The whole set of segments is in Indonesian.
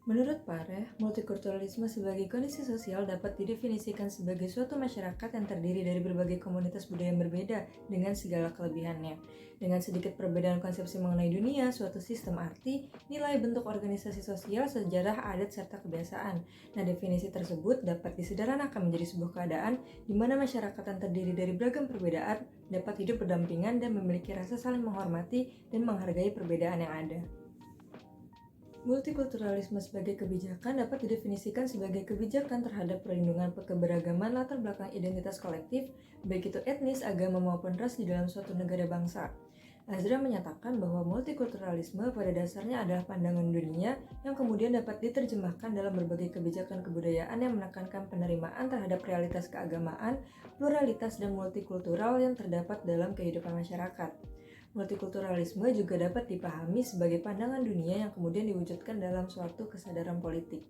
Menurut Pareh, multikulturalisme sebagai kondisi sosial dapat didefinisikan sebagai suatu masyarakat yang terdiri dari berbagai komunitas budaya yang berbeda dengan segala kelebihannya. Dengan sedikit perbedaan konsepsi mengenai dunia, suatu sistem arti, nilai bentuk organisasi sosial, sejarah, adat, serta kebiasaan. Nah, definisi tersebut dapat disederhanakan menjadi sebuah keadaan di mana masyarakat yang terdiri dari beragam perbedaan dapat hidup berdampingan dan memiliki rasa saling menghormati dan menghargai perbedaan yang ada. Multikulturalisme sebagai kebijakan dapat didefinisikan sebagai kebijakan terhadap perlindungan keberagaman latar belakang identitas kolektif, baik itu etnis, agama, maupun ras di dalam suatu negara bangsa. Azra menyatakan bahwa multikulturalisme pada dasarnya adalah pandangan dunia yang kemudian dapat diterjemahkan dalam berbagai kebijakan kebudayaan yang menekankan penerimaan terhadap realitas keagamaan, pluralitas, dan multikultural yang terdapat dalam kehidupan masyarakat. Multikulturalisme juga dapat dipahami sebagai pandangan dunia yang kemudian diwujudkan dalam suatu kesadaran politik.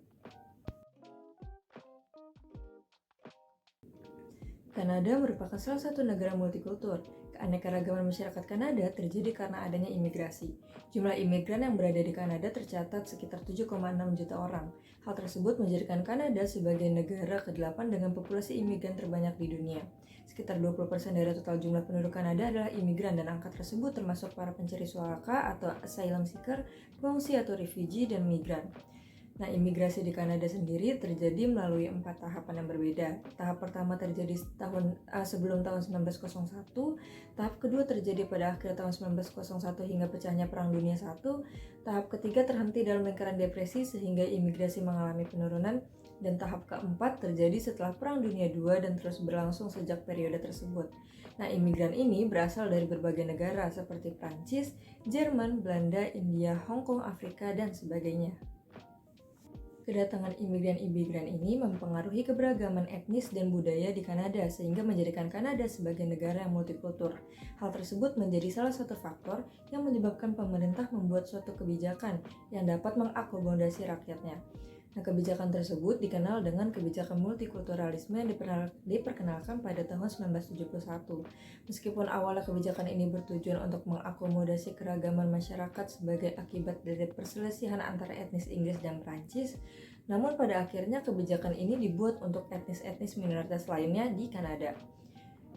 Kanada merupakan salah satu negara multikultur. Keanekaragaman masyarakat Kanada terjadi karena adanya imigrasi. Jumlah imigran yang berada di Kanada tercatat sekitar 7,6 juta orang. Hal tersebut menjadikan Kanada sebagai negara ke-8 dengan populasi imigran terbanyak di dunia. Sekitar 20% dari total jumlah penduduk Kanada adalah imigran dan angka tersebut termasuk para pencari suaka atau asylum seeker, pengungsi atau refugee, dan migran. Nah, imigrasi di Kanada sendiri terjadi melalui 4 tahapan yang berbeda. Tahap pertama terjadi sebelum tahun 1901, tahap kedua terjadi pada akhir tahun 1901 hingga pecahnya Perang Dunia I, tahap ketiga terhenti dalam lingkaran depresi sehingga imigrasi mengalami penurunan, dan tahap keempat terjadi setelah Perang Dunia II dan terus berlangsung sejak periode tersebut. Nah, imigran ini berasal dari berbagai negara seperti Prancis, Jerman, Belanda, India, Hong Kong, Afrika, dan sebagainya. Kedatangan imigran-imigran ini mempengaruhi keberagaman etnis dan budaya di Kanada sehingga menjadikan Kanada sebagai negara yang multikultur. Hal tersebut menjadi salah satu faktor yang menyebabkan pemerintah membuat suatu kebijakan yang dapat mengakomodasi rakyatnya. Nah, kebijakan tersebut dikenal dengan kebijakan multikulturalisme yang diperkenalkan pada tahun 1971. Meskipun awalnya kebijakan ini bertujuan untuk mengakomodasi keragaman masyarakat sebagai akibat dari perselisihan antara etnis Inggris dan Prancis, namun pada akhirnya kebijakan ini dibuat untuk etnis-etnis minoritas lainnya di Kanada.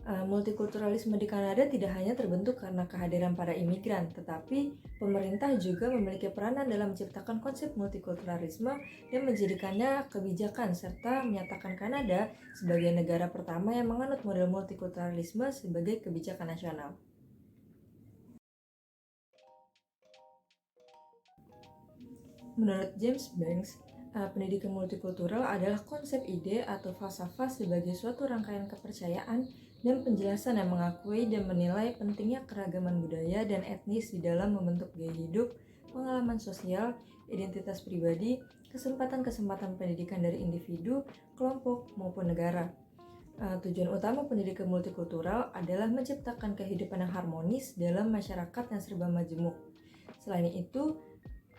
Multikulturalisme di Kanada tidak hanya terbentuk karena kehadiran para imigran, tetapi pemerintah juga memiliki peranan dalam menciptakan konsep multikulturalisme dan menjadikannya kebijakan serta menyatakan Kanada sebagai negara pertama yang menganut model multikulturalisme sebagai kebijakan nasional. Menurut James Banks, pendidikan multikultural adalah konsep ide atau falsafah sebagai suatu rangkaian kepercayaan dan penjelasan yang mengakui dan menilai pentingnya keragaman budaya dan etnis di dalam membentuk gaya hidup, pengalaman sosial, identitas pribadi, kesempatan-kesempatan pendidikan dari individu, kelompok, maupun negara. Tujuan utama pendidikan multikultural adalah menciptakan kehidupan yang harmonis dalam masyarakat yang serba majemuk. Selain itu,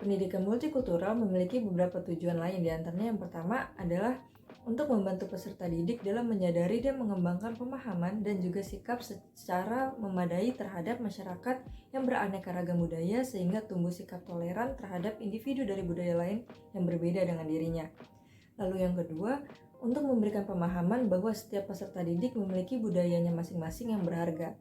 pendidikan multikultural memiliki beberapa tujuan lain, diantaranya yang pertama adalah untuk membantu peserta didik dalam menyadari dan mengembangkan pemahaman dan juga sikap secara memadai terhadap masyarakat yang beraneka ragam budaya sehingga tumbuh sikap toleran terhadap individu dari budaya lain yang berbeda dengan dirinya. Lalu yang kedua, untuk memberikan pemahaman bahwa setiap peserta didik memiliki budayanya masing-masing yang berharga.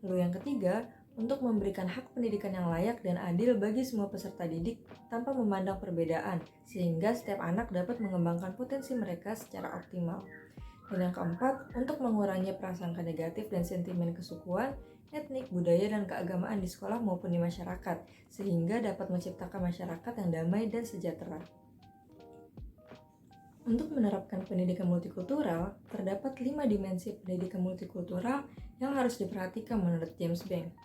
Lalu yang ketiga, untuk memberikan hak pendidikan yang layak dan adil bagi semua peserta didik tanpa memandang perbedaan, sehingga setiap anak dapat mengembangkan potensi mereka secara optimal. Dan yang keempat, untuk mengurangi prasangka negatif dan sentimen kesukuan, etnik, budaya, dan keagamaan di sekolah maupun di masyarakat, sehingga dapat menciptakan masyarakat yang damai dan sejahtera. Untuk menerapkan pendidikan multikultural, terdapat 5 dimensi pendidikan multikultural yang harus diperhatikan menurut James Banks.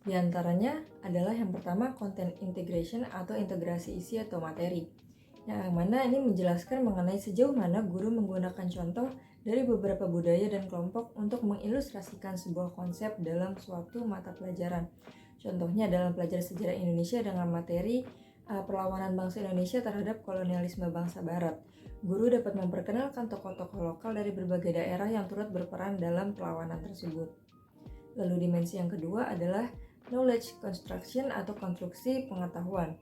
Di antaranya adalah yang pertama content integration atau integrasi isi atau materi. Yang mana ini menjelaskan mengenai sejauh mana guru menggunakan contoh dari beberapa budaya dan kelompok untuk mengilustrasikan sebuah konsep dalam suatu mata pelajaran. Contohnya dalam pelajaran sejarah Indonesia dengan materi perlawanan bangsa Indonesia terhadap kolonialisme bangsa Barat. Guru dapat memperkenalkan tokoh-tokoh lokal dari berbagai daerah yang turut berperan dalam perlawanan tersebut. Lalu dimensi yang kedua adalah knowledge construction atau konstruksi pengetahuan.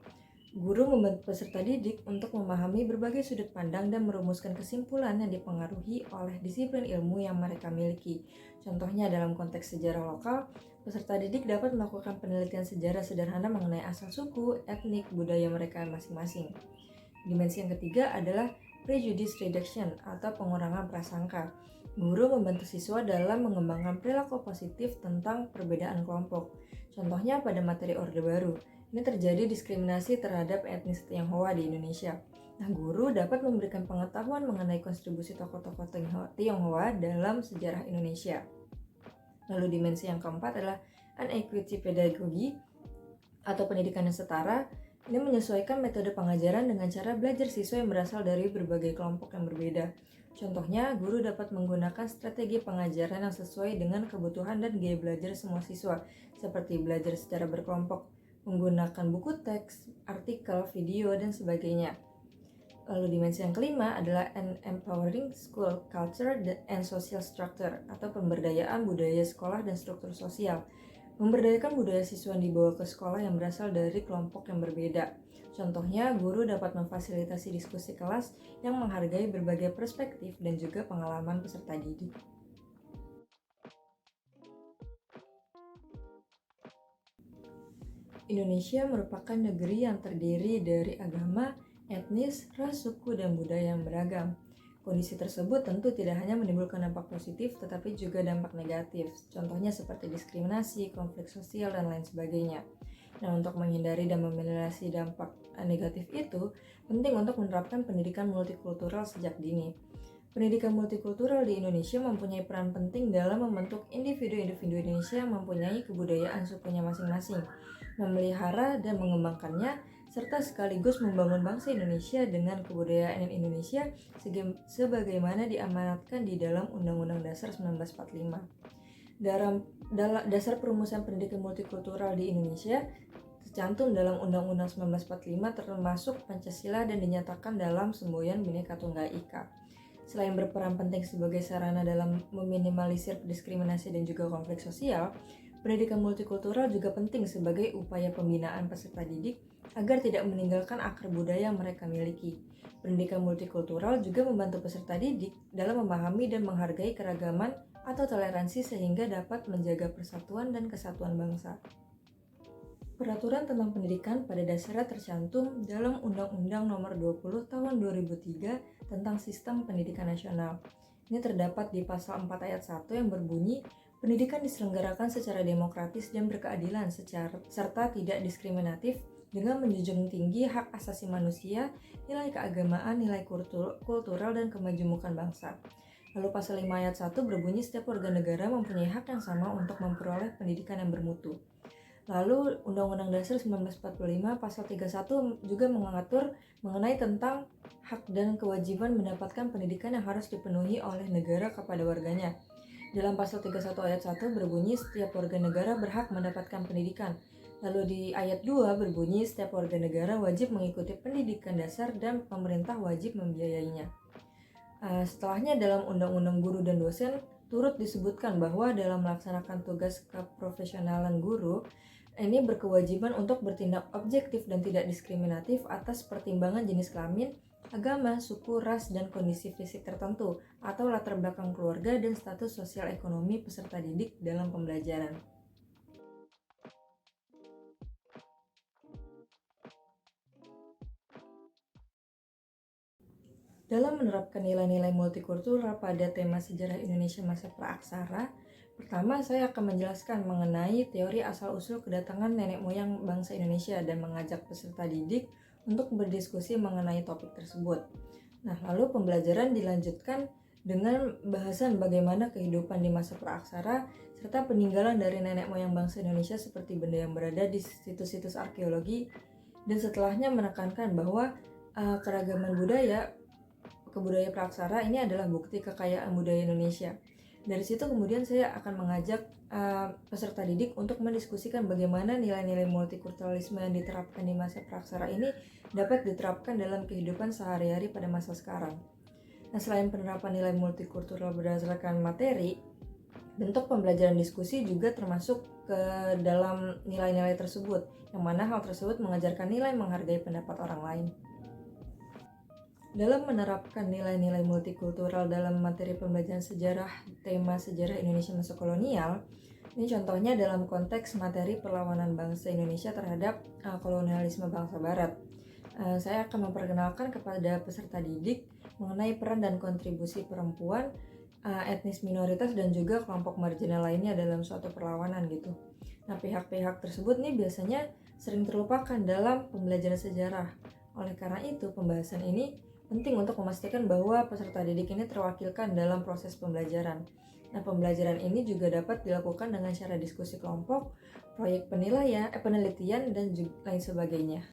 Guru membantu peserta didik untuk memahami berbagai sudut pandang dan merumuskan kesimpulan yang dipengaruhi oleh disiplin ilmu yang mereka miliki. Contohnya dalam konteks sejarah lokal, peserta didik dapat melakukan penelitian sejarah sederhana mengenai asal suku, etnik, budaya mereka masing-masing. Dimensi yang ketiga adalah prejudice reduction atau pengurangan prasangka. Guru membantu siswa dalam mengembangkan perilaku positif tentang perbedaan kelompok. Contohnya pada materi Orde Baru. Ini terjadi diskriminasi terhadap etnis Tionghoa di Indonesia. Nah, guru dapat memberikan pengetahuan mengenai kontribusi tokoh-tokoh Tionghoa dalam sejarah Indonesia. Lalu dimensi yang keempat adalah unequity pedagogy atau pendidikan yang setara. Ini menyesuaikan metode pengajaran dengan cara belajar siswa yang berasal dari berbagai kelompok yang berbeda. Contohnya, guru dapat menggunakan strategi pengajaran yang sesuai dengan kebutuhan dan gaya belajar semua siswa, seperti belajar secara berkelompok, menggunakan buku teks, artikel, video, dan sebagainya. Lalu dimensi yang kelima adalah empowering school culture and social structure atau pemberdayaan budaya sekolah dan struktur sosial. Memberdayakan budaya siswa yang dibawa ke sekolah yang berasal dari kelompok yang berbeda. Contohnya, guru dapat memfasilitasi diskusi kelas yang menghargai berbagai perspektif dan juga pengalaman peserta didik. Indonesia merupakan negeri yang terdiri dari agama, etnis, ras, suku, dan budaya yang beragam. Kondisi tersebut tentu tidak hanya menimbulkan dampak positif, tetapi juga dampak negatif. Contohnya seperti diskriminasi, konflik sosial, dan lain sebagainya. Nah, untuk menghindari dan meminimalisasi dampak negatif itu, penting untuk menerapkan pendidikan multikultural sejak dini. Pendidikan multikultural di Indonesia mempunyai peran penting dalam membentuk individu-individu Indonesia yang mempunyai kebudayaan sukunya masing-masing, memelihara dan mengembangkannya, serta sekaligus membangun bangsa Indonesia dengan kebudayaan Indonesia sebagaimana diamanatkan di dalam Undang-Undang Dasar 1945. Dalam dasar perumusan pendidikan multikultural di Indonesia tercantum dalam Undang-Undang 1945 termasuk Pancasila dan dinyatakan dalam semboyan Bhinneka Tunggal Ika. Selain berperan penting sebagai sarana dalam meminimalisir diskriminasi dan juga konflik sosial, pendidikan multikultural juga penting sebagai upaya pembinaan peserta didik agar tidak meninggalkan akar budaya yang mereka miliki. Pendidikan multikultural juga membantu peserta didik dalam memahami dan menghargai keragaman atau toleransi sehingga dapat menjaga persatuan dan kesatuan bangsa. Peraturan tentang pendidikan pada dasarnya tercantum dalam Undang-Undang Nomor 20 Tahun 2003 tentang Sistem Pendidikan Nasional. Ini terdapat di pasal 4 ayat 1 yang berbunyi, pendidikan diselenggarakan secara demokratis dan berkeadilan serta tidak diskriminatif dengan menjunjung tinggi hak asasi manusia, nilai keagamaan, nilai kultural, dan kemajemukan bangsa. Lalu pasal 5 ayat 1 berbunyi setiap warga negara mempunyai hak yang sama untuk memperoleh pendidikan yang bermutu. Lalu Undang-Undang Dasar 1945 pasal 31 juga mengatur mengenai tentang hak dan kewajiban mendapatkan pendidikan yang harus dipenuhi oleh negara kepada warganya. Dalam pasal 31 ayat 1 berbunyi setiap warga negara berhak mendapatkan pendidikan. Lalu di ayat 2 berbunyi setiap warga negara wajib mengikuti pendidikan dasar dan pemerintah wajib membiayainya. Setelahnya dalam Undang-Undang Guru dan Dosen turut disebutkan bahwa dalam melaksanakan tugas keprofesionalan guru, ini berkewajiban untuk bertindak objektif dan tidak diskriminatif atas pertimbangan jenis kelamin, agama, suku, ras, dan kondisi fisik tertentu, atau latar belakang keluarga dan status sosial ekonomi peserta didik dalam pembelajaran. Dalam menerapkan nilai-nilai multikultural pada tema sejarah Indonesia masa praaksara, pertama saya akan menjelaskan mengenai teori asal-usul kedatangan nenek moyang bangsa Indonesia dan mengajak peserta didik untuk berdiskusi mengenai topik tersebut. Nah, lalu pembelajaran dilanjutkan dengan bahasan bagaimana kehidupan di masa praaksara serta peninggalan dari nenek moyang bangsa Indonesia seperti benda yang berada di situs-situs arkeologi, dan setelahnya menekankan bahwa keragaman kebudayaan praaksara ini adalah bukti kekayaan budaya Indonesia. Dari situ kemudian saya akan mengajak peserta didik untuk mendiskusikan bagaimana nilai-nilai multikulturalisme yang diterapkan di masa praaksara ini dapat diterapkan dalam kehidupan sehari-hari pada masa sekarang. Nah, selain penerapan nilai multikultural berdasarkan materi, Bentuk pembelajaran diskusi juga termasuk ke dalam nilai-nilai tersebut, yang mana hal tersebut mengajarkan nilai menghargai pendapat orang lain. Dalam menerapkan nilai-nilai multikultural dalam materi pembelajaran sejarah, tema sejarah Indonesia masa kolonial, ini contohnya dalam konteks materi perlawanan bangsa Indonesia terhadap kolonialisme bangsa Barat. Saya akan memperkenalkan kepada peserta didik mengenai peran dan kontribusi perempuan, etnis minoritas, dan juga kelompok marginal lainnya dalam suatu perlawanan gitu. Nah, pihak-pihak tersebut nih biasanya sering terlupakan dalam pembelajaran sejarah. Oleh karena itu, pembahasan ini penting untuk memastikan bahwa peserta didik ini terwakilkan dalam proses pembelajaran. Nah, pembelajaran ini juga dapat dilakukan dengan cara diskusi kelompok, proyek penelitian, dan lain sebagainya.